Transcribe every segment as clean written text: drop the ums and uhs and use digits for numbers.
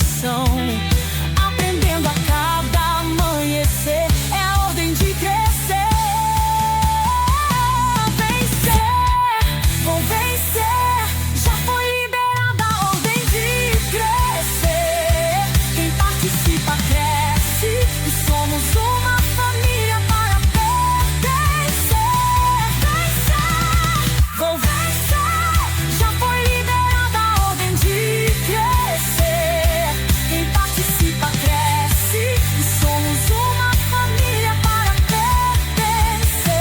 missão. Aprendendo a cada amanhecer, é a ordem de crescer. Vencer, vou vencer. Já foi liberada a ordem de crescer. Quem participa cresce e somos uma família para pertencer. Vencer, vou vencer. Já foi liberada a ordem de crescer. Quem participa cresce e somos uma família para pertencer.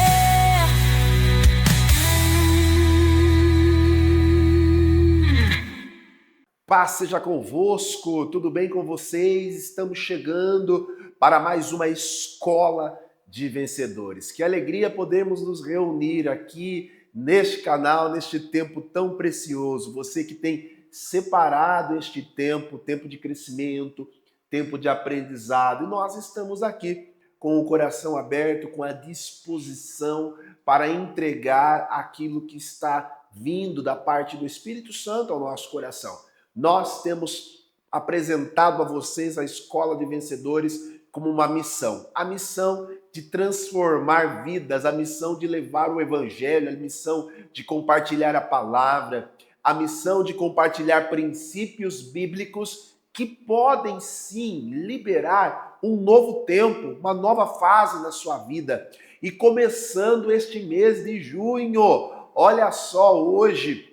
Paz seja convosco, tudo bem com vocês? Estamos chegando para mais uma escola de vencedores. Que alegria podermos nos reunir aqui neste canal, neste tempo tão precioso. Você que tem separado este tempo, tempo de crescimento, tempo de aprendizado. E nós estamos aqui com o coração aberto, com a disposição para entregar aquilo que está vindo da parte do Espírito Santo ao nosso coração. Nós temos apresentado a vocês a Escola de Vencedores como uma missão. A missão de transformar vidas, a missão de levar o Evangelho, a missão de compartilhar a palavra, a missão de compartilhar princípios bíblicos que podem sim liberar um novo tempo, uma nova fase na sua vida. E começando este mês de junho, olha só, hoje,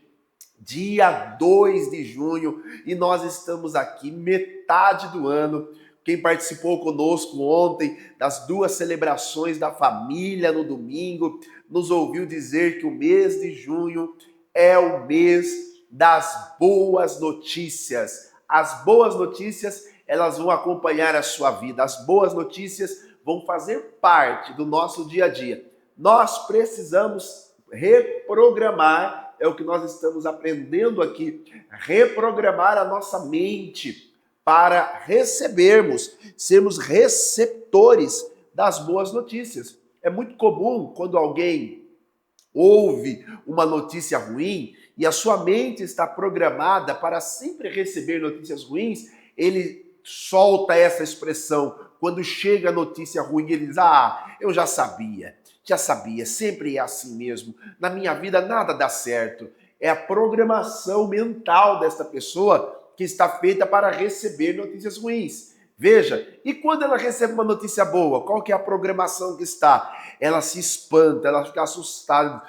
dia 2 de junho, e nós estamos aqui, metade do ano. Quem participou conosco ontem das 2 celebrações da família no domingo, nos ouviu dizer que o mês de junho é o mês das boas notícias. As boas notícias, elas vão acompanhar a sua vida. As boas notícias vão fazer parte do nosso dia a dia. Nós precisamos reprogramar, é o que nós estamos aprendendo aqui, reprogramar a nossa mente para recebermos, sermos receptores das boas notícias. É muito comum quando alguém ouve uma notícia ruim e a sua mente está programada para sempre receber notícias ruins, ele solta essa expressão. Quando chega a notícia ruim, ele diz: eu já sabia, sempre é assim mesmo. Na minha vida nada dá certo. É a programação mental desta pessoa que está feita para receber notícias ruins. Veja, e quando ela recebe uma notícia boa, qual que é a programação que está? Ela se espanta, ela fica assustada.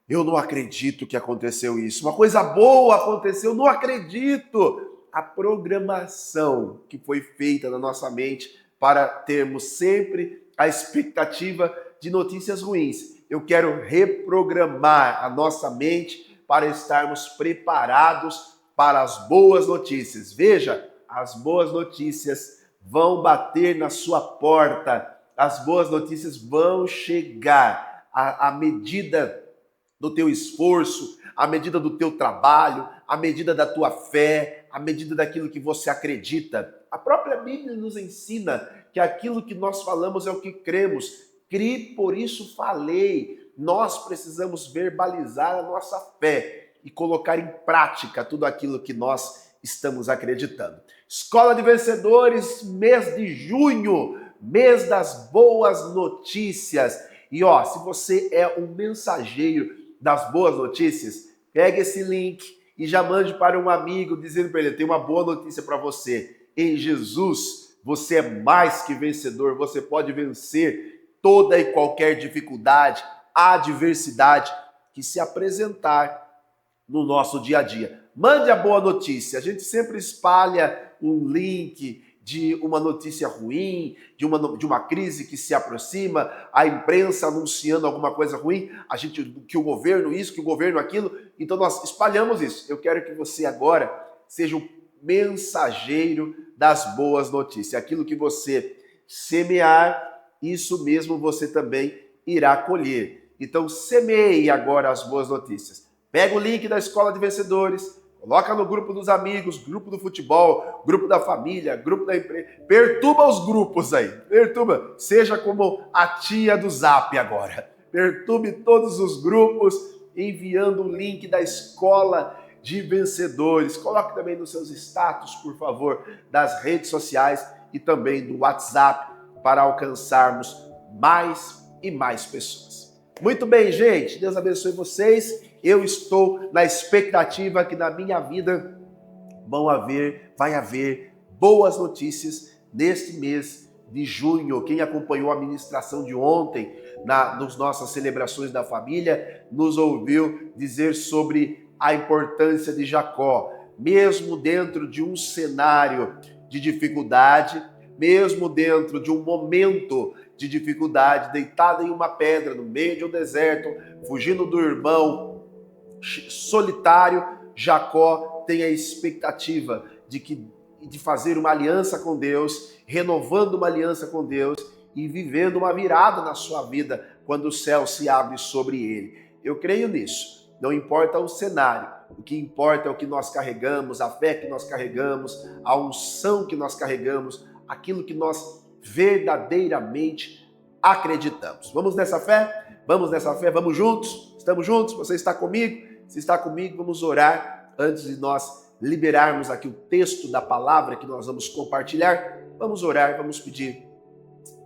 Eu não acredito que aconteceu isso. Uma coisa boa aconteceu, não acredito. A programação que foi feita na nossa mente para termos sempre a expectativa de notícias ruins. Eu quero reprogramar a nossa mente para estarmos preparados para as boas notícias. Veja, as boas notícias vão bater na sua porta. As boas notícias vão chegar à medida do teu esforço, à medida do teu trabalho, à medida da tua fé, à medida daquilo que você acredita. A própria Bíblia nos ensina que aquilo que nós falamos é o que cremos. Cri, por isso falei. Nós precisamos verbalizar a nossa fé e colocar em prática tudo aquilo que nós estamos acreditando. Escola de Vencedores, mês de junho, mês das boas notícias. E se você é um mensageiro das boas notícias, pegue esse link e já mande para um amigo dizendo para ele: tem uma boa notícia para você. Em Jesus, você é mais que vencedor. Você pode vencer toda e qualquer dificuldade, adversidade que se apresentar no nosso dia a dia. Mande a boa notícia. A gente sempre espalha um link de uma notícia ruim, de uma crise que se aproxima, a imprensa anunciando alguma coisa ruim, que o governo isso, que o governo aquilo. Então nós espalhamos isso. Eu quero que você agora seja um mensageiro das boas notícias. Aquilo que você semear, isso mesmo você também irá colher. Então semeie agora as boas notícias. Pega o link da Escola de Vencedores, coloca no grupo dos amigos, grupo do futebol, grupo da família, grupo da empresa. Perturba os grupos aí. Perturba. Seja como a tia do Zap agora. Perturbe todos os grupos enviando o link da Escola de vencedores. Coloque também nos seus status, por favor, das redes sociais e também do WhatsApp para alcançarmos mais e mais pessoas. Muito bem, gente. Deus abençoe vocês. Eu estou na expectativa que na minha vida vai haver boas notícias neste mês de junho. Quem acompanhou a ministração de ontem nas nossas celebrações da família nos ouviu dizer sobre a importância de Jacó. Mesmo dentro de um cenário de dificuldade, mesmo dentro de um momento de dificuldade, deitado em uma pedra no meio de um deserto, fugindo do irmão, solitário, Jacó tem a expectativa de fazer uma aliança com Deus, renovando uma aliança com Deus e vivendo uma virada na sua vida quando o céu se abre sobre ele. Eu creio nisso. Não importa o cenário, o que importa é o que nós carregamos, a fé que nós carregamos, a unção que nós carregamos, aquilo que nós verdadeiramente acreditamos. Vamos nessa fé? Vamos nessa fé? Vamos juntos? Estamos juntos? Você está comigo? Se está comigo, vamos orar antes de nós liberarmos aqui o texto da palavra que nós vamos compartilhar. Vamos orar, vamos pedir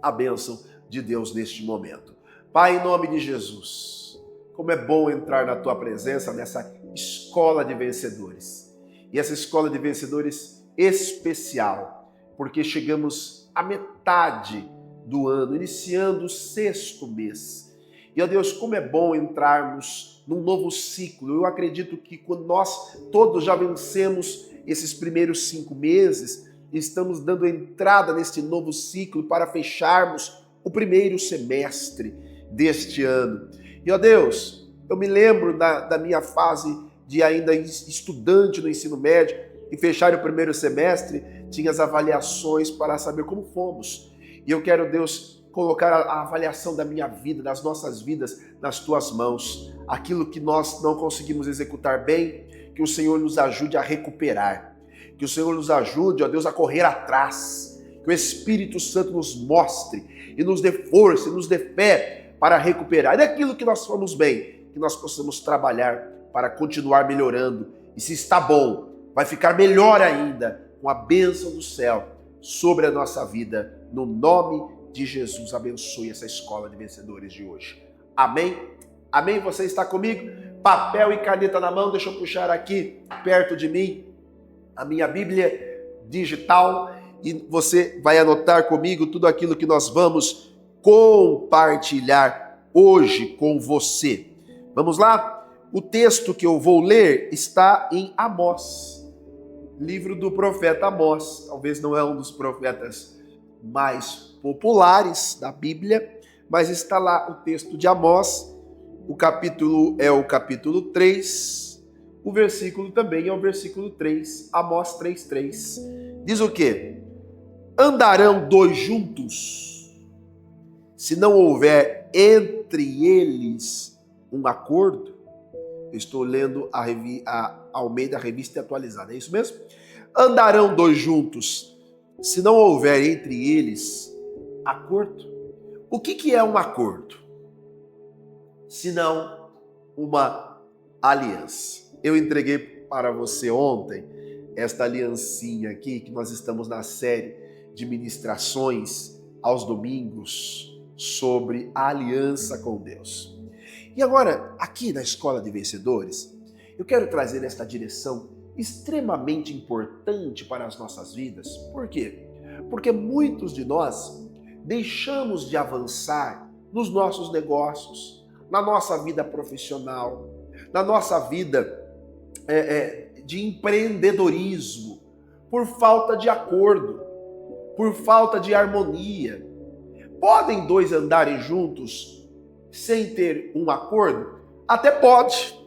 a bênção de Deus neste momento. Pai, em nome de Jesus, como é bom entrar na Tua presença nessa escola de vencedores. E essa escola de vencedores especial, porque chegamos à metade do ano, iniciando o 6º mês. E, ó Deus, como é bom entrarmos num novo ciclo. Eu acredito que quando nós todos já vencemos esses primeiros 5 meses, estamos dando entrada neste novo ciclo para fecharmos o primeiro semestre deste ano. E, ó Deus, eu me lembro da minha fase de ainda estudante no ensino médio e fechar o primeiro semestre, tinha as avaliações para saber como fomos. E eu quero, Deus, colocar a avaliação da minha vida, das nossas vidas, nas Tuas mãos. Aquilo que nós não conseguimos executar bem, que o Senhor nos ajude a recuperar. Que o Senhor nos ajude, ó Deus, a correr atrás. Que o Espírito Santo nos mostre e nos dê força e nos dê fé para recuperar. E daquilo que nós fomos bem, que nós possamos trabalhar para continuar melhorando. E se está bom, vai ficar melhor ainda com a bênção do céu sobre a nossa vida. No nome de Jesus, abençoe essa escola de vencedores de hoje. Amém? Amém? Você está comigo? Papel e caneta na mão, deixa eu puxar aqui perto de mim a minha Bíblia digital e você vai anotar comigo tudo aquilo que nós vamos compartilhar hoje com você. Vamos lá? O texto que eu vou ler está em Amós, livro do profeta Amós. Talvez não é um dos profetas mais populares da Bíblia, mas está lá o texto de Amós. O capítulo é o capítulo 3, o versículo também é o versículo 3, Amós 3:3. Diz o quê? Andarão dois juntos, se não houver entre eles um acordo? Eu estou lendo a Almeida Revista Atualizada, é isso mesmo? Andarão dois juntos, se não houver entre eles acordo? O que é um acordo? Senão uma aliança. Eu entreguei para você ontem esta aliancinha aqui, que nós estamos na série de ministrações aos domingos sobre a aliança com Deus. E agora, aqui na Escola de Vencedores, eu quero trazer esta direção extremamente importante para as nossas vidas. Por quê? Porque muitos de nós deixamos de avançar nos nossos negócios, na nossa vida profissional, na nossa vida de empreendedorismo, por falta de acordo, por falta de harmonia. Podem dois andarem juntos sem ter um acordo? Até pode,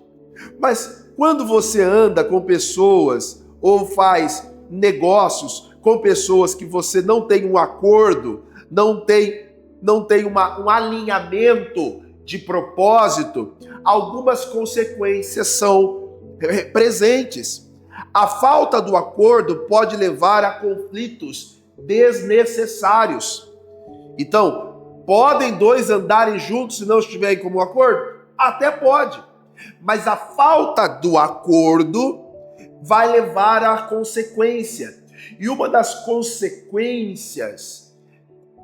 mas quando você anda com pessoas ou faz negócios com pessoas que você não tem um acordo, não tem um alinhamento de propósito, algumas consequências são presentes. A falta do acordo pode levar a conflitos desnecessários. Então, podem dois andarem juntos se não estiverem como acordo? Até pode. Mas a falta do acordo vai levar à consequência. E uma das consequências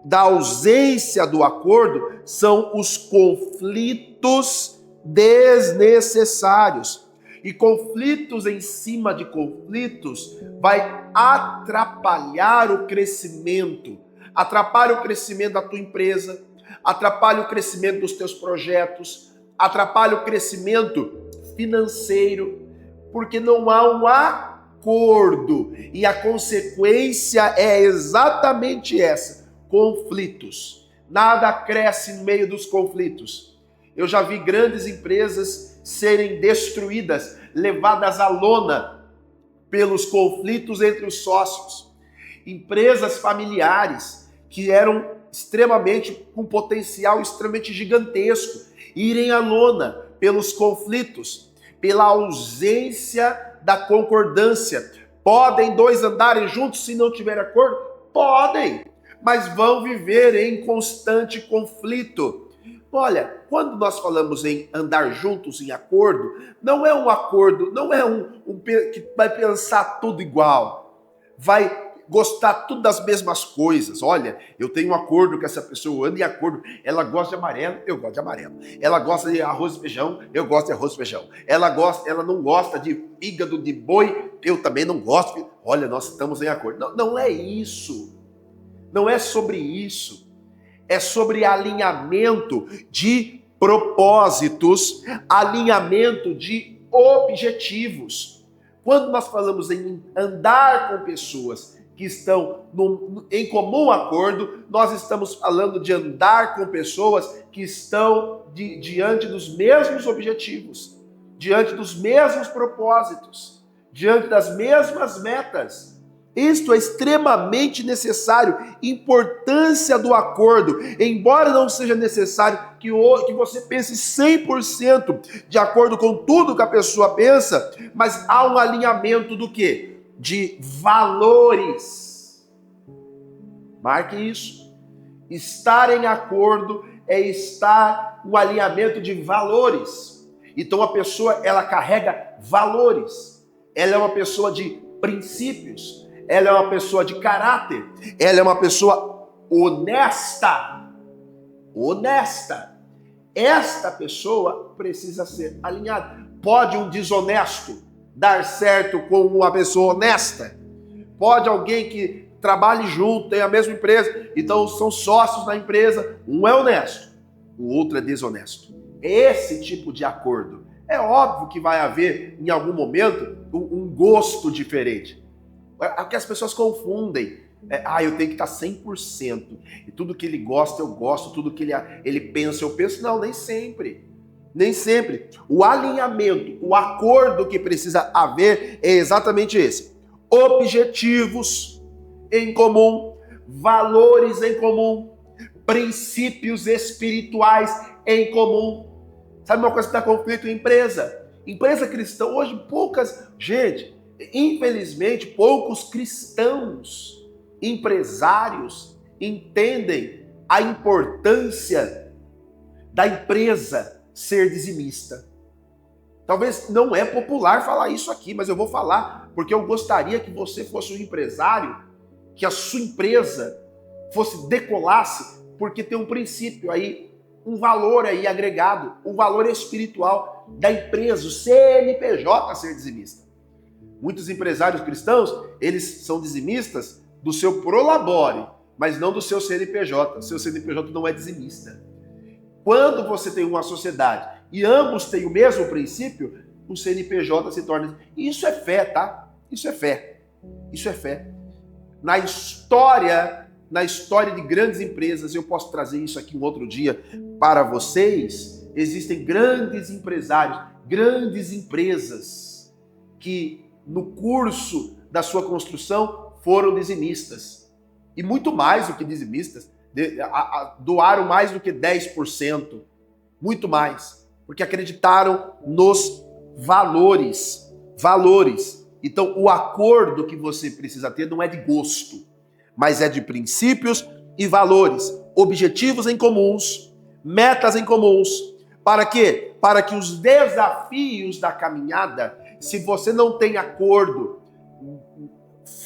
da ausência do acordo são os conflitos desnecessários. E conflitos em cima de conflitos vai atrapalhar o crescimento. Atrapalha o crescimento da tua empresa, atrapalha o crescimento dos teus projetos, atrapalha o crescimento financeiro, porque não há um acordo. E a consequência é exatamente essa: conflitos. Nada cresce no meio dos conflitos. Eu já vi grandes empresas serem destruídas, levadas à lona pelos conflitos entre os sócios. Empresas familiares que eram com potencial extremamente gigantesco, irem à lona pelos conflitos, pela ausência da concordância. Podem dois andarem juntos se não tiver acordo? Podem, mas vão viver em constante conflito. Olha, quando nós falamos em andar juntos em acordo, não é um acordo, não é um que vai pensar tudo igual, vai gostar tudo das mesmas coisas. Olha, eu tenho um acordo com essa pessoa, eu ando em acordo, ela gosta de amarelo, eu gosto de amarelo. Ela gosta de arroz e feijão, eu gosto de arroz e feijão. Ela não gosta de fígado de boi, eu também não gosto. Olha, nós estamos em acordo. Não, não é isso. Não é sobre isso. É sobre alinhamento de propósitos, alinhamento de objetivos. Quando nós falamos em andar com pessoas que estão em comum acordo, nós estamos falando de andar com pessoas que estão diante dos mesmos objetivos, diante dos mesmos propósitos, diante das mesmas metas. Isto é extremamente necessário. Importância do acordo. Embora não seja necessário que você pense 100% de acordo com tudo que a pessoa pensa, mas há um alinhamento do quê? De valores. Marque isso. Estar em acordo é estar no alinhamento de valores. Então a pessoa, ela carrega valores. Ela é uma pessoa de princípios. Ela é uma pessoa de caráter. Ela é uma pessoa honesta. Honesta. Esta pessoa precisa ser alinhada. Pode um desonesto dar certo com uma pessoa honesta? Pode alguém que trabalhe junto, tem a mesma empresa, então são sócios na empresa, um é honesto, o outro é desonesto. Esse tipo de acordo. É óbvio que vai haver, em algum momento, um gosto diferente. É que as pessoas confundem. Eu tenho que estar 100%. E tudo que ele gosta, eu gosto. Tudo que ele pensa, eu penso. Não, nem sempre. Nem sempre. O alinhamento, o acordo que precisa haver é exatamente esse. Objetivos em comum, valores em comum, princípios espirituais em comum. Sabe uma coisa que dá conflito em empresa? Empresa cristã, hoje infelizmente, poucos cristãos, empresários, entendem a importância da empresa ser dizimista. Talvez não é popular falar isso aqui, mas eu vou falar, porque eu gostaria que você fosse um empresário, que a sua empresa decolasse, porque tem um princípio aí, um valor aí agregado, um valor espiritual da empresa, o CNPJ ser dizimista. Muitos empresários cristãos, eles são dizimistas do seu prolabore, mas não do seu CNPJ. O seu CNPJ não é dizimista. Quando você tem uma sociedade e ambos têm o mesmo princípio, o CNPJ se torna... Isso é fé, tá? Isso é fé. Isso é fé. Na história de grandes empresas, eu posso trazer isso aqui um outro dia para vocês, existem grandes empresários, grandes empresas que no curso da sua construção foram dizimistas. E muito mais do que dizimistas, doaram mais do que 10%. Muito mais. Porque acreditaram nos valores. Valores. Então, o acordo que você precisa ter não é de gosto, mas é de princípios e valores. Objetivos em comuns, metas em comuns, Para quê? Para que os desafios da caminhada, se você não tem acordo,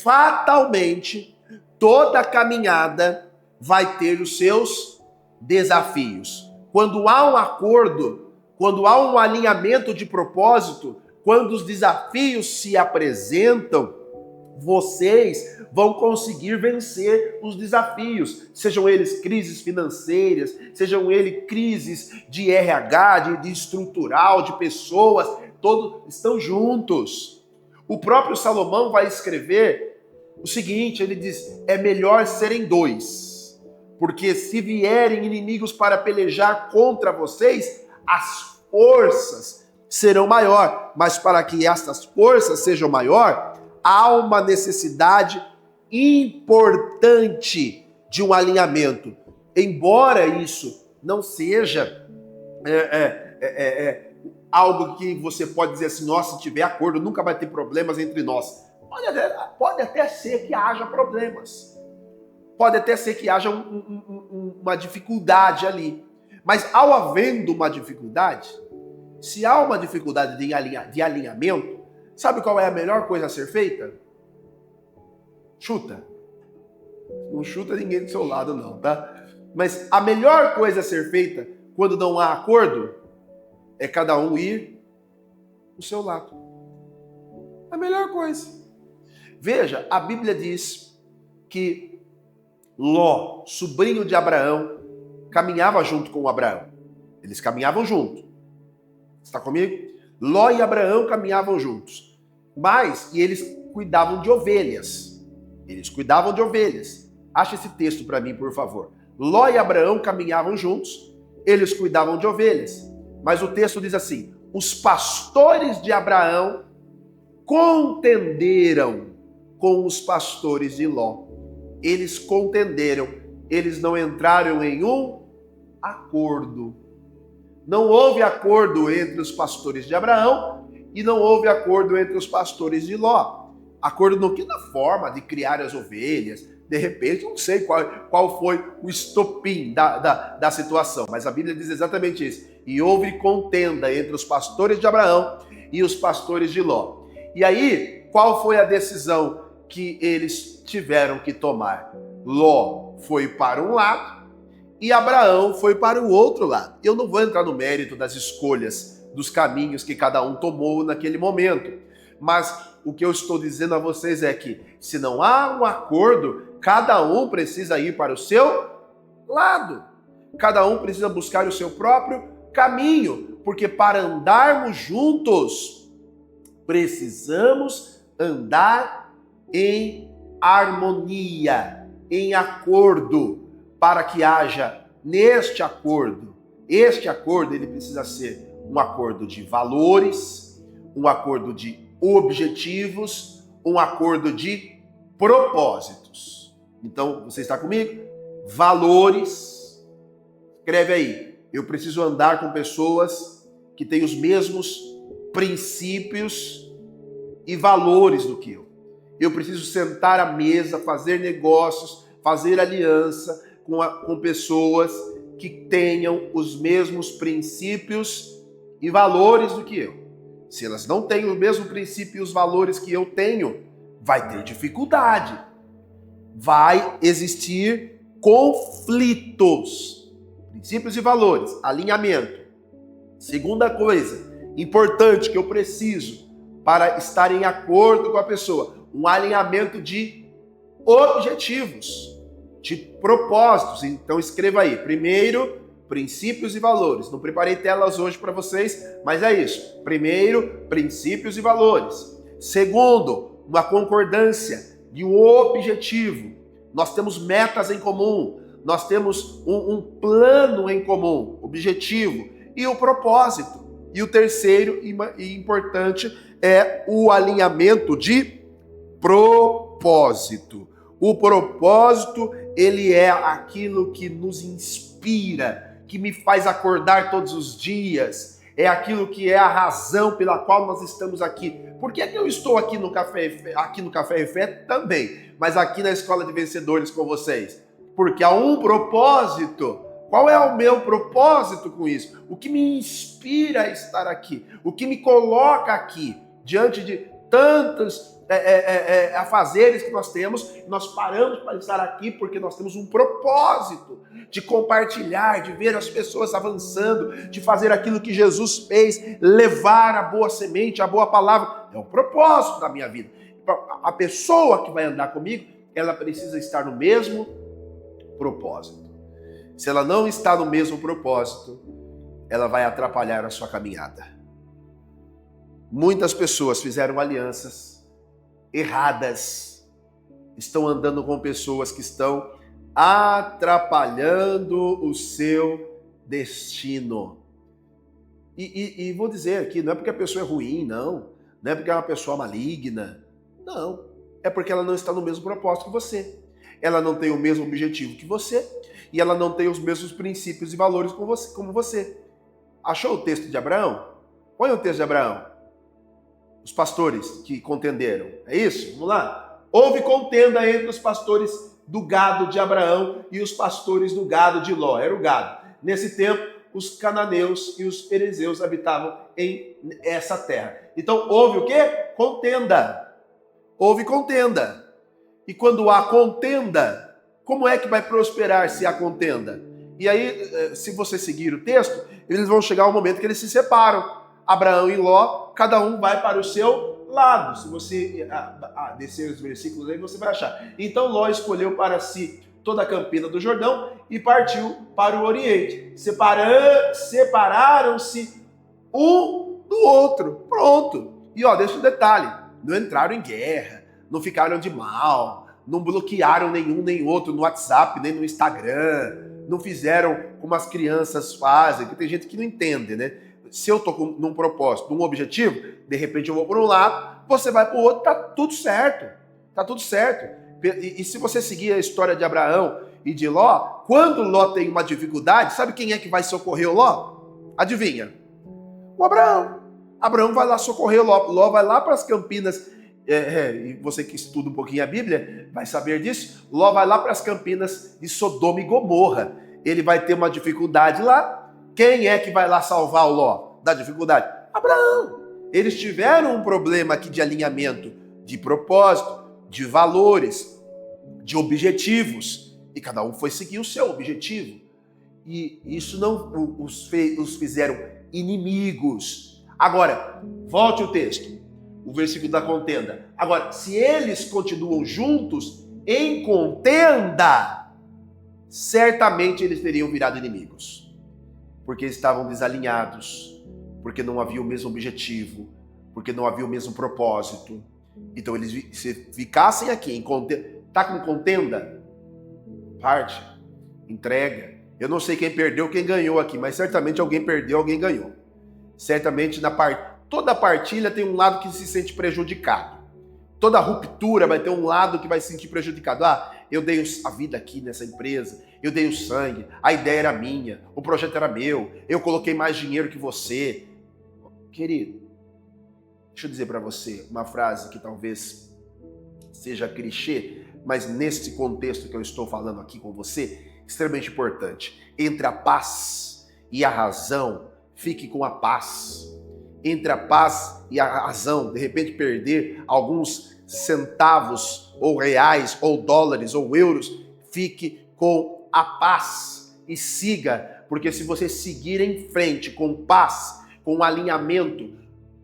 fatalmente toda caminhada vai ter os seus desafios. Quando há um acordo, quando há um alinhamento de propósito, quando os desafios se apresentam, vocês vão conseguir vencer os desafios, sejam eles crises financeiras, sejam eles crises de RH, de estrutural, de pessoas, todos estão juntos. O próprio Salomão vai escrever o seguinte, ele diz, é melhor serem dois, porque se vierem inimigos para pelejar contra vocês, as forças serão maior, mas para que estas forças sejam maior, há uma necessidade importante de um alinhamento. Embora isso não seja algo que você pode dizer assim, nossa, se tiver acordo, nunca vai ter problemas entre nós. Pode até ser que haja problemas. Pode até ser que haja uma dificuldade ali. Mas ao havendo uma dificuldade, se há uma dificuldade de alinhamento, sabe qual é a melhor coisa a ser feita? Chuta. Não chuta ninguém do seu lado não, tá? Mas a melhor coisa a ser feita quando não há acordo é cada um ir do seu lado. A melhor coisa. Veja, a Bíblia diz que Ló, sobrinho de Abraão, caminhava junto com Abraão. Eles caminhavam junto. Está comigo? Ló e Abraão caminhavam juntos. E eles cuidavam de ovelhas. Eles cuidavam de ovelhas. Acha esse texto para mim, por favor. Ló e Abraão caminhavam juntos. Eles cuidavam de ovelhas. Mas o texto diz assim, os pastores de Abraão contenderam com os pastores de Ló. Eles contenderam. Eles não entraram em um acordo. Não houve acordo entre os pastores de Abraão e não houve acordo entre os pastores de Ló. Acordo no que? Na forma de criar as ovelhas. De repente, não sei qual foi o estopim da situação, mas a Bíblia diz exatamente isso. E houve contenda entre os pastores de Abraão e os pastores de Ló. E aí, qual foi a decisão que eles tiveram que tomar? Ló foi para um lado e Abraão foi para o outro lado. Eu não vou entrar no mérito das escolhas, dos caminhos que cada um tomou naquele momento, mas o que eu estou dizendo a vocês é que, se não há um acordo, cada um precisa ir para o seu lado. Cada um precisa buscar o seu próprio caminho, porque para andarmos juntos, precisamos andar em harmonia, em acordo, para que haja neste acordo. Este acordo, ele precisa ser um acordo de valores, um acordo de objetivos, um acordo de propósitos. Então, você está comigo? Valores. Escreve aí. Eu preciso andar com pessoas que têm os mesmos princípios e valores do que eu. Eu preciso sentar à mesa, fazer negócios, fazer aliança com pessoas que tenham os mesmos princípios e valores do que eu. Se elas não têm o mesmo princípio e os valores que eu tenho, vai ter dificuldade. Vai existir conflitos. Princípios e valores, alinhamento. Segunda coisa importante que eu preciso para estar em acordo com a pessoa, um alinhamento de objetivos, de propósitos. Então escreva aí. Primeiro, princípios e valores. Não preparei telas hoje para vocês, mas é isso. Primeiro, princípios e valores. Segundo, uma concordância de um objetivo. Nós temos metas em comum. Nós temos um plano em comum, objetivo e o propósito. E o terceiro e importante é o alinhamento de propósito. O propósito, ele é aquilo que nos inspira, que me faz acordar todos os dias. É aquilo que é a razão pela qual nós estamos aqui. Por que é que eu estou aqui no Café e Fé também, mas aqui na Escola de Vencedores com vocês? Porque há um propósito. Qual é o meu propósito com isso? O que me inspira a estar aqui? O que me coloca aqui, diante de tantos afazeres que nós temos? Nós paramos para estar aqui porque nós temos um propósito de compartilhar, de ver as pessoas avançando, de fazer aquilo que Jesus fez, levar a boa semente, a boa palavra. É o propósito da minha vida. A pessoa que vai andar comigo, ela precisa estar no mesmo propósito. Se ela não está no mesmo propósito, ela vai atrapalhar a sua caminhada. Muitas pessoas fizeram alianças erradas, estão andando com pessoas que estão atrapalhando o seu destino. E vou dizer aqui, não é porque a pessoa é ruim, não é porque é uma pessoa maligna, não, é porque ela não está no mesmo propósito que você, ela não tem o mesmo objetivo que você, e ela não tem os mesmos princípios e valores como você. Achou o texto de Abraão? Põe o texto de Abraão. Os pastores que contenderam. É isso? Vamos lá. Houve contenda entre os pastores do gado de Abraão e os pastores do gado de Ló. Era o gado. Nesse tempo, os cananeus e os perezeus habitavam em essa terra. Então, houve o quê? Contenda. Houve contenda. E quando há contenda, como é que vai prosperar se há contenda? E aí, se você seguir o texto, eles vão chegar ao momento que eles se separam. Abraão e Ló, cada um vai para o seu lado. Se você descer os versículos aí, você vai achar. Então Ló escolheu para si toda a campina do Jordão e partiu para o Oriente. Separaram-se um do outro. Pronto. E deixa um detalhe. Não entraram em guerra, não ficaram de mal, não bloquearam nenhum nem outro no WhatsApp, nem no Instagram, não fizeram como as crianças fazem, que tem gente que não entende, né? Se eu estou num propósito, num objetivo, de repente eu vou para um lado, você vai para o outro, tá tudo certo. Tá tudo certo. E se você seguir a história de Abraão e de Ló, quando Ló tem uma dificuldade, sabe quem é que vai socorrer o Ló? Adivinha? O Abraão. Abraão vai lá socorrer o Ló. Ló vai lá para as campinas. E você que estuda um pouquinho a Bíblia vai saber disso. Ló vai lá para as campinas de Sodoma e Gomorra. Ele vai ter uma dificuldade lá. Quem é que vai lá salvar o Ló da dificuldade? Abraão. Eles tiveram um problema aqui de alinhamento, de propósito, de valores, de objetivos. E cada um foi seguir o seu objetivo. E isso não os fizeram inimigos. Agora, volte o texto. O versículo da contenda. Agora, se eles continuam juntos em contenda, certamente eles teriam virado inimigos. Porque estavam desalinhados, porque não havia o mesmo objetivo, porque não havia o mesmo propósito. Então eles se ficassem aqui em contenda, tá com contenda? Parte, entrega. Eu não sei quem perdeu, quem ganhou aqui, mas certamente alguém perdeu, alguém ganhou. Certamente toda partilha tem um lado que se sente prejudicado. Toda ruptura vai ter um lado que vai se sentir prejudicado. Eu dei a vida aqui nessa empresa, eu dei o sangue, a ideia era minha, o projeto era meu, eu coloquei mais dinheiro que você. Querido, deixa eu dizer para você uma frase que talvez seja clichê, mas nesse contexto que eu estou falando aqui com você, extremamente importante. Entre a paz e a razão, fique com a paz. Entre a paz e a razão, de repente perder alguns centavos, ou reais, ou dólares, ou euros, fique com a paz e siga, porque se você seguir em frente com paz, com alinhamento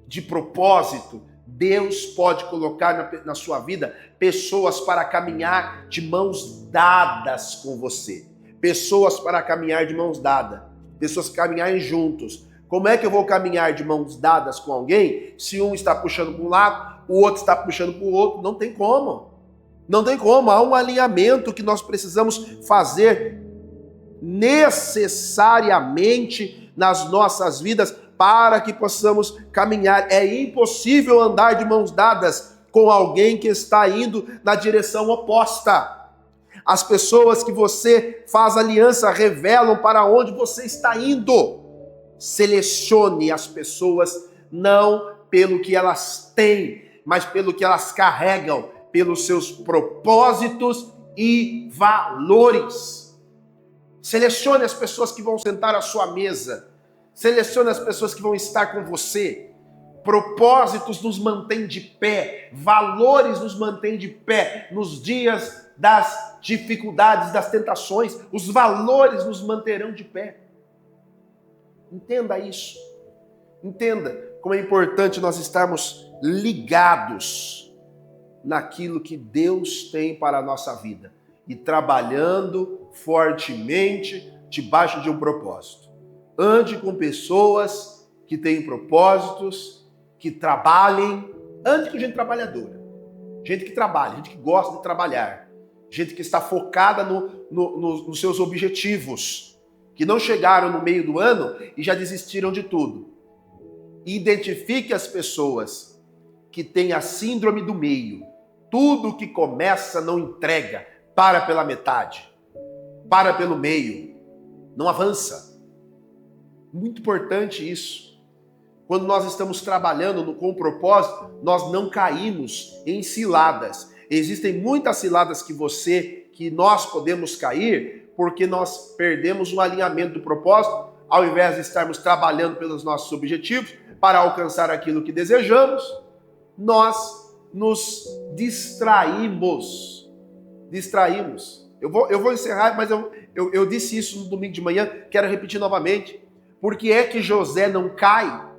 de propósito, Deus pode colocar na sua vida pessoas para caminhar de mãos dadas com você, pessoas para caminhar de mãos dadas, pessoas que caminharem juntos. Como é que eu vou caminhar de mãos dadas com alguém se um está puxando para um lado, o outro está puxando para o outro? Não tem como. Não tem como. Há um alinhamento que nós precisamos fazer necessariamente nas nossas vidas para que possamos caminhar. É impossível andar de mãos dadas com alguém que está indo na direção oposta. As pessoas que você faz aliança revelam para onde você está indo. Selecione as pessoas não pelo que elas têm, mas pelo que elas carregam, pelos seus propósitos e valores. Selecione as pessoas que vão sentar à sua mesa. Selecione as pessoas que vão estar com você. Propósitos nos mantêm de pé. Valores nos mantêm de pé nos dias das dificuldades, das tentações. Os valores nos manterão de pé. Entenda isso. Entenda como é importante nós estarmos ligados naquilo que Deus tem para a nossa vida e trabalhando fortemente debaixo de um propósito. Ande com pessoas que têm propósitos, que trabalhem. Ande com gente trabalhadora, gente que trabalha, gente que gosta de trabalhar, gente que está focada nos seus objetivos, que não chegaram no meio do ano e já desistiram de tudo. Identifique as pessoas que têm a síndrome do meio. Tudo que começa não entrega, para pela metade, para pelo meio, não avança. Muito importante isso. Quando nós estamos trabalhando com o propósito, nós não caímos em ciladas. Existem muitas ciladas que nós podemos cair porque nós perdemos o alinhamento do propósito, ao invés de estarmos trabalhando pelos nossos objetivos para alcançar aquilo que desejamos, nós nos distraímos. Eu vou encerrar, mas eu disse isso no domingo de manhã, quero repetir novamente. Por que é que José não cai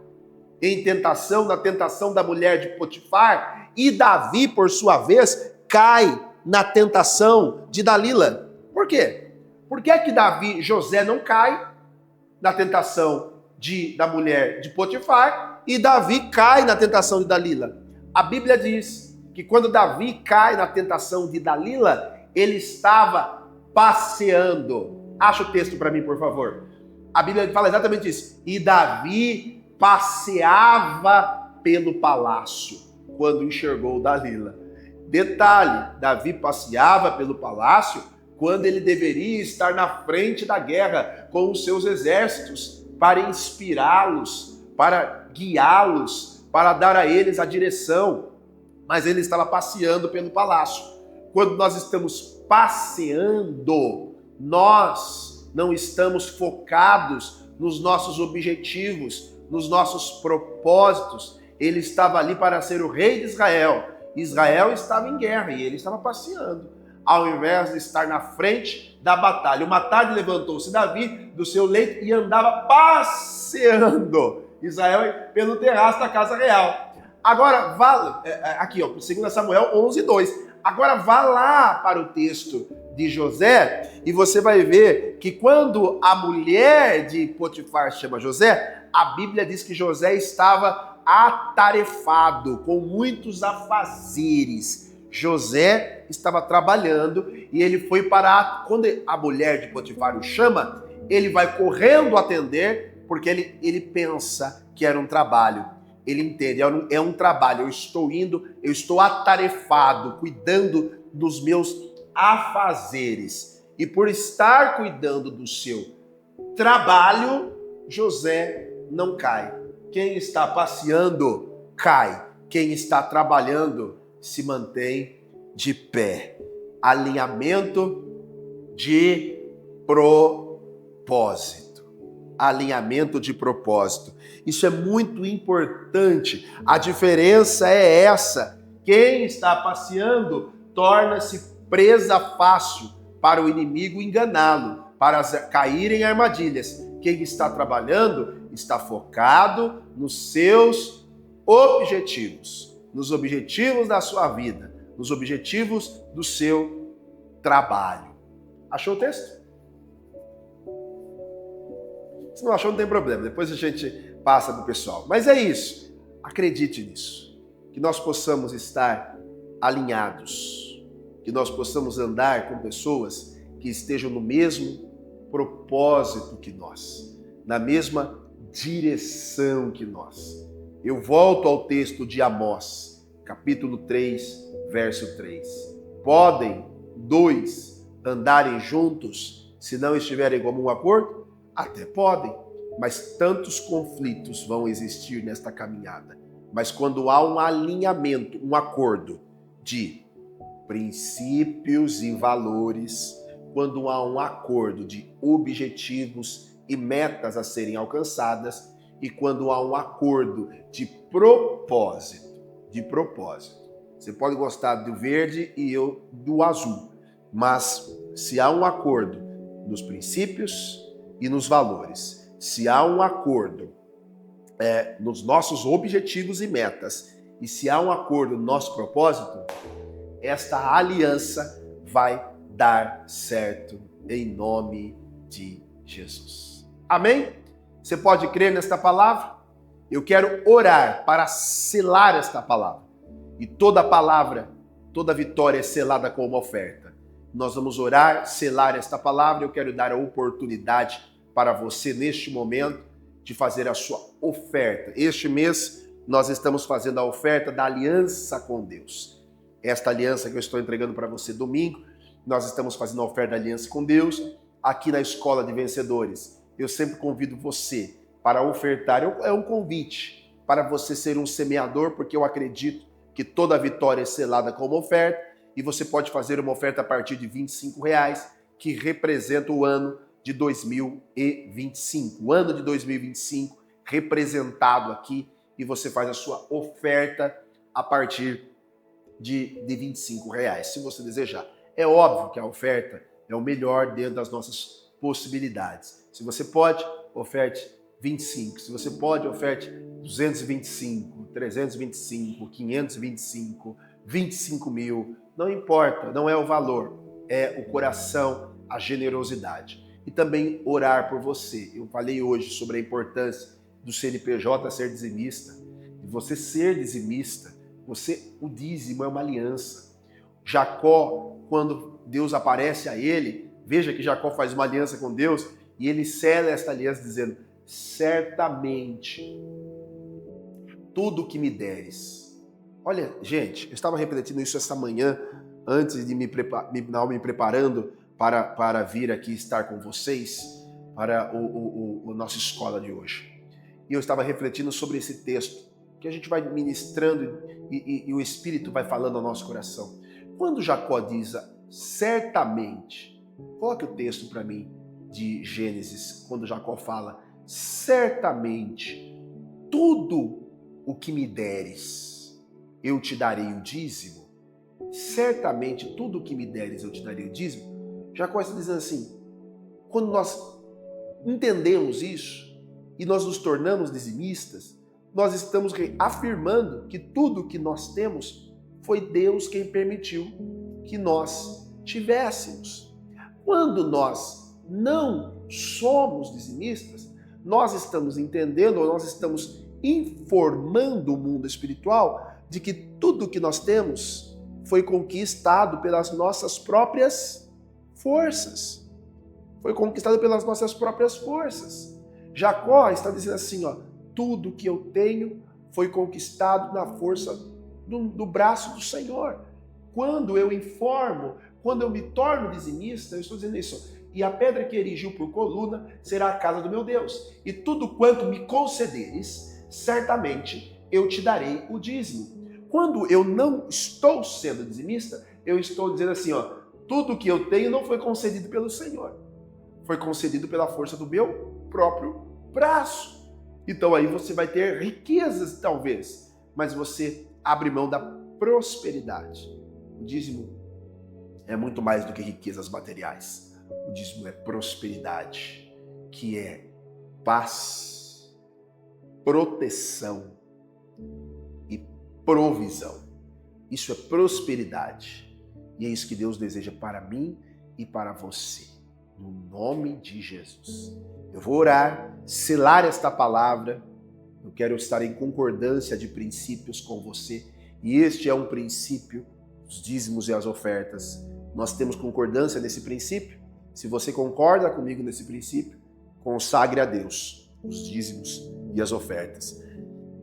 em tentação, na tentação da mulher de Potifar, e Davi, por sua vez, cai na tentação de Dalila? Por quê? Por que é que José não cai na tentação da mulher de Potifar e Davi cai na tentação de Dalila? A Bíblia diz que quando Davi cai na tentação de Dalila, ele estava passeando. Acha o texto para mim, por favor. A Bíblia fala exatamente isso. E Davi passeava pelo palácio quando enxergou Dalila. Detalhe, Davi passeava pelo palácio quando ele deveria estar na frente da guerra com os seus exércitos para inspirá-los, para guiá-los, para dar a eles a direção. Mas ele estava passeando pelo palácio. Quando nós estamos passeando, nós não estamos focados nos nossos objetivos, nos nossos propósitos. Ele estava ali para ser o rei de Israel. Israel estava em guerra e ele estava passeando, ao invés de estar na frente da batalha. Uma tarde levantou-se Davi do seu leito e andava passeando Israel pelo terraço da casa real. Agora, vá aqui, 2 Samuel 11:2. Agora vá lá para o texto de José e você vai ver que quando a mulher de Potifar chama José, a Bíblia diz que José estava atarefado, com muitos afazeres. José estava trabalhando e ele foi quando a mulher de Potifar o chama, ele vai correndo atender, porque ele pensa que era um trabalho. Ele entende, é um trabalho, eu estou atarefado, cuidando dos meus afazeres. E por estar cuidando do seu trabalho, José não cai. Quem está passeando, cai. Quem está trabalhando, se mantém de pé. Alinhamento de propósito. Alinhamento de propósito. Isso é muito importante. A diferença é essa. Quem está passeando torna-se presa fácil para o inimigo enganá-lo, para cair em armadilhas. Quem está trabalhando está focado nos seus objetivos, nos objetivos da sua vida, nos objetivos do seu trabalho. Achou o texto? Se não achou, não tem problema. Depois a gente passa para o pessoal. Mas é isso. Acredite nisso. Que nós possamos estar alinhados. Que nós possamos andar com pessoas que estejam no mesmo propósito que nós. Na mesma direção que nós. Eu volto ao texto de Amós, capítulo 3, verso 3. Podem dois andarem juntos se não estiverem em comum acordo? Até podem, mas tantos conflitos vão existir nesta caminhada. Mas quando há um alinhamento, um acordo de princípios e valores, quando há um acordo de objetivos e metas a serem alcançadas e quando há um acordo de propósito. De propósito. Você pode gostar do verde e eu do azul, mas se há um acordo nos princípios e nos valores, se há um acordo nos nossos objetivos e metas, e se há um acordo no nosso propósito, esta aliança vai dar certo em nome de Jesus. Amém? Você pode crer nesta palavra? Eu quero orar para selar esta palavra. E toda palavra, toda vitória é selada com uma oferta. Nós vamos orar, selar esta palavra. Eu quero dar a oportunidade para você neste momento de fazer a sua oferta. Este mês nós estamos fazendo a oferta da aliança com Deus. Esta aliança que eu estou entregando para você domingo, nós estamos fazendo a oferta da aliança com Deus aqui na Escola de Vencedores. Eu sempre convido você para ofertar. É um convite para você ser um semeador, porque eu acredito que toda vitória é selada com uma oferta e você pode fazer uma oferta a partir de R$25, que representa o ano de 2025. O ano de 2025 representado aqui, e você faz a sua oferta a partir de R$25, se você desejar. É óbvio que a oferta é o melhor dentro das nossas possibilidades. Se você pode, oferte 25. Se você pode, oferte 225, 325, 525, 25 mil. Não importa, não é o valor, é o coração, a generosidade. E também orar por você. Eu falei hoje sobre a importância do CNPJ ser dizimista. De você ser dizimista, o dízimo é uma aliança. Jacó, quando Deus aparece a ele, veja que Jacó faz uma aliança com Deus e ele sela esta aliança dizendo: certamente tudo que me deres. Olha, gente, eu estava repetindo isso essa manhã antes de me preparando para vir aqui estar com vocês para a nossa escola de hoje. E eu estava refletindo sobre esse texto que a gente vai ministrando e o Espírito vai falando ao nosso coração. Quando Jacó diz certamente, coloque o texto para mim de Gênesis, quando Jacó fala certamente tudo o que me deres, eu te darei o dízimo. Certamente tudo o que me deres, eu te darei o dízimo. Jacó está dizendo assim, quando nós entendemos isso e nós nos tornamos dizimistas, nós estamos afirmando que tudo que nós temos foi Deus quem permitiu que nós tivéssemos. Quando nós não somos dizimistas, nós estamos entendendo, ou nós estamos informando o mundo espiritual de que tudo que nós temos foi conquistado pelas nossas próprias forças. Foi conquistado pelas nossas próprias forças. Jacó está dizendo assim, tudo que eu tenho foi conquistado na força do braço do Senhor. Quando eu informo, quando eu me torno dizimista, eu estou dizendo isso. E a pedra que erigiu por coluna será a casa do meu Deus. E tudo quanto me concederes, certamente eu te darei o dízimo. Quando eu não estou sendo dizimista, eu estou dizendo assim, tudo que eu tenho não foi concedido pelo Senhor. Foi concedido pela força do meu próprio braço. Então aí você vai ter riquezas, talvez, mas você abre mão da prosperidade. O dízimo é muito mais do que riquezas materiais. O dízimo é prosperidade, que é paz, proteção e provisão. Isso é prosperidade. E é isso que Deus deseja para mim e para você. No nome de Jesus. Eu vou orar, selar esta palavra. Eu quero estar em concordância de princípios com você. E este é um princípio, os dízimos e as ofertas. Nós temos concordância nesse princípio. Se você concorda comigo nesse princípio, consagre a Deus os dízimos e as ofertas.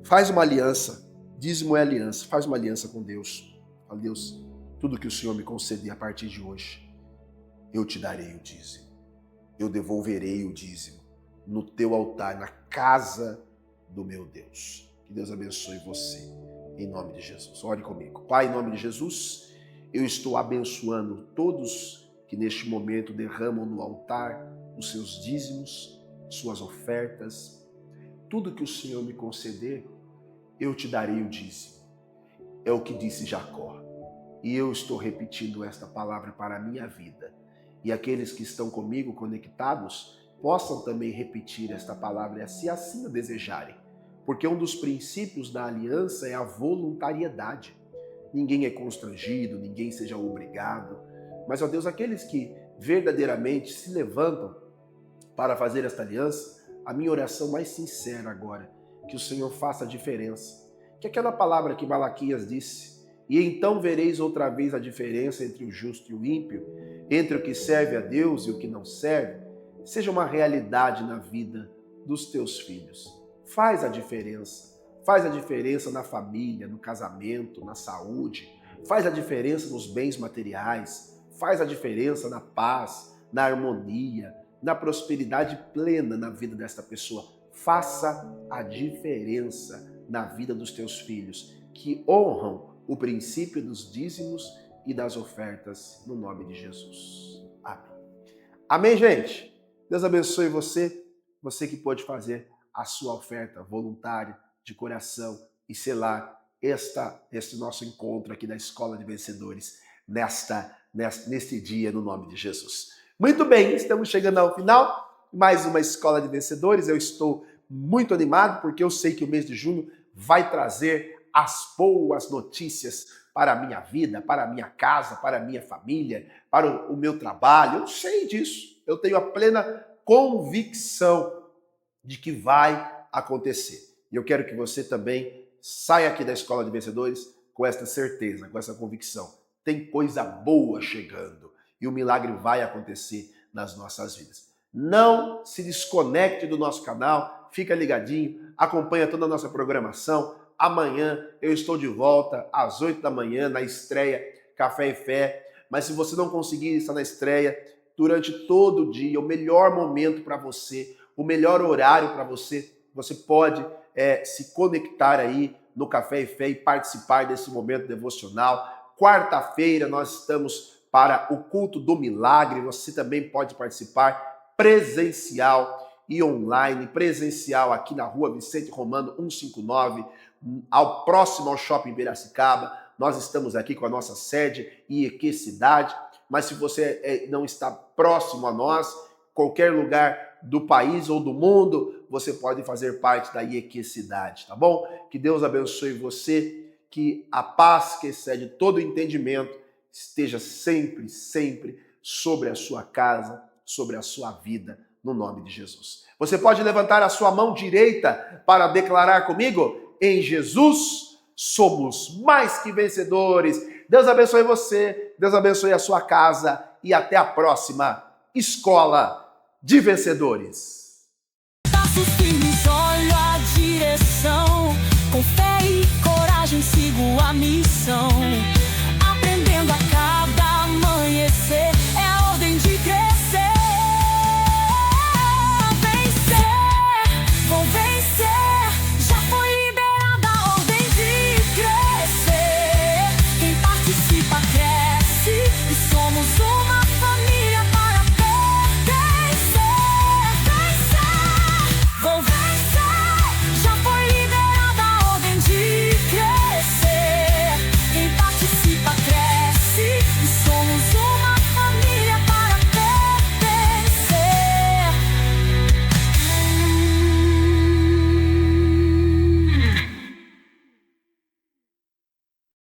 Faz uma aliança. Dízimo é aliança. Faz uma aliança com Deus. Fala, Deus, tudo que o Senhor me conceder a partir de hoje, eu te darei o dízimo. Eu devolverei o dízimo no teu altar, na casa do meu Deus. Que Deus abençoe você, em nome de Jesus. Ore comigo. Pai, em nome de Jesus, eu estou abençoando todos que que neste momento derramam no altar os seus dízimos, suas ofertas. Tudo que o Senhor me conceder, eu te darei o dízimo. É o que disse Jacó. E eu estou repetindo esta palavra para a minha vida. E aqueles que estão comigo conectados possam também repetir esta palavra, se assim o desejarem. Porque um dos princípios da aliança é a voluntariedade. Ninguém é constrangido, ninguém seja obrigado. Mas, ó Deus, aqueles que verdadeiramente se levantam para fazer esta aliança, a minha oração mais sincera agora, que o Senhor faça a diferença. Que aquela palavra que Malaquias disse, e então vereis outra vez a diferença entre o justo e o ímpio, entre o que serve a Deus e o que não serve, seja uma realidade na vida dos teus filhos. Faz a diferença na família, no casamento, na saúde, faz a diferença nos bens materiais, faz a diferença na paz, na harmonia, na prosperidade plena na vida desta pessoa. Faça a diferença na vida dos teus filhos, que honram o princípio dos dízimos e das ofertas, no nome de Jesus. Amém. Amém, gente? Deus abençoe você, você que pode fazer a sua oferta voluntária, de coração, e selar este nosso encontro aqui da Escola de Vencedores, neste dia, no nome de Jesus. Muito bem, estamos chegando ao final, mais uma Escola de Vencedores. Eu estou muito animado, porque eu sei que o mês de junho vai trazer as boas notícias para a minha vida, para a minha casa, para a minha família, para o meu trabalho. Eu sei disso. Eu tenho a plena convicção de que vai acontecer. E eu quero que você também saia aqui da Escola de Vencedores com esta certeza, com essa convicção. Tem coisa boa chegando e o milagre vai acontecer nas nossas vidas. Não se desconecte do nosso canal, fica ligadinho, acompanha toda a nossa programação. Amanhã eu estou de volta às 8 da manhã na estreia Café e Fé. Mas se você não conseguir estar na estreia, durante todo o dia, o melhor momento para você, o melhor horário para você, você pode se conectar aí no Café e Fé e participar desse momento devocional. Quarta-feira nós estamos para o culto do milagre. Você também pode participar presencial e online. Presencial aqui na rua Vicente Romano 159, próximo ao Shopping Piracicaba. Nós estamos aqui com a nossa sede em Equecidade, mas se você não está próximo a nós, qualquer lugar do país ou do mundo, você pode fazer parte da Equecidade, tá bom? Que Deus abençoe você, que a paz que excede todo entendimento esteja sempre, sempre sobre a sua casa, sobre a sua vida, no nome de Jesus. Você pode levantar a sua mão direita para declarar comigo: em Jesus somos mais que vencedores. Deus abençoe você, Deus abençoe a sua casa e até a próxima Escola de Vencedores. Passos firmes, olho a direção. Com fé e coragem sigo a missão. Aprendendo a cada amanhecer.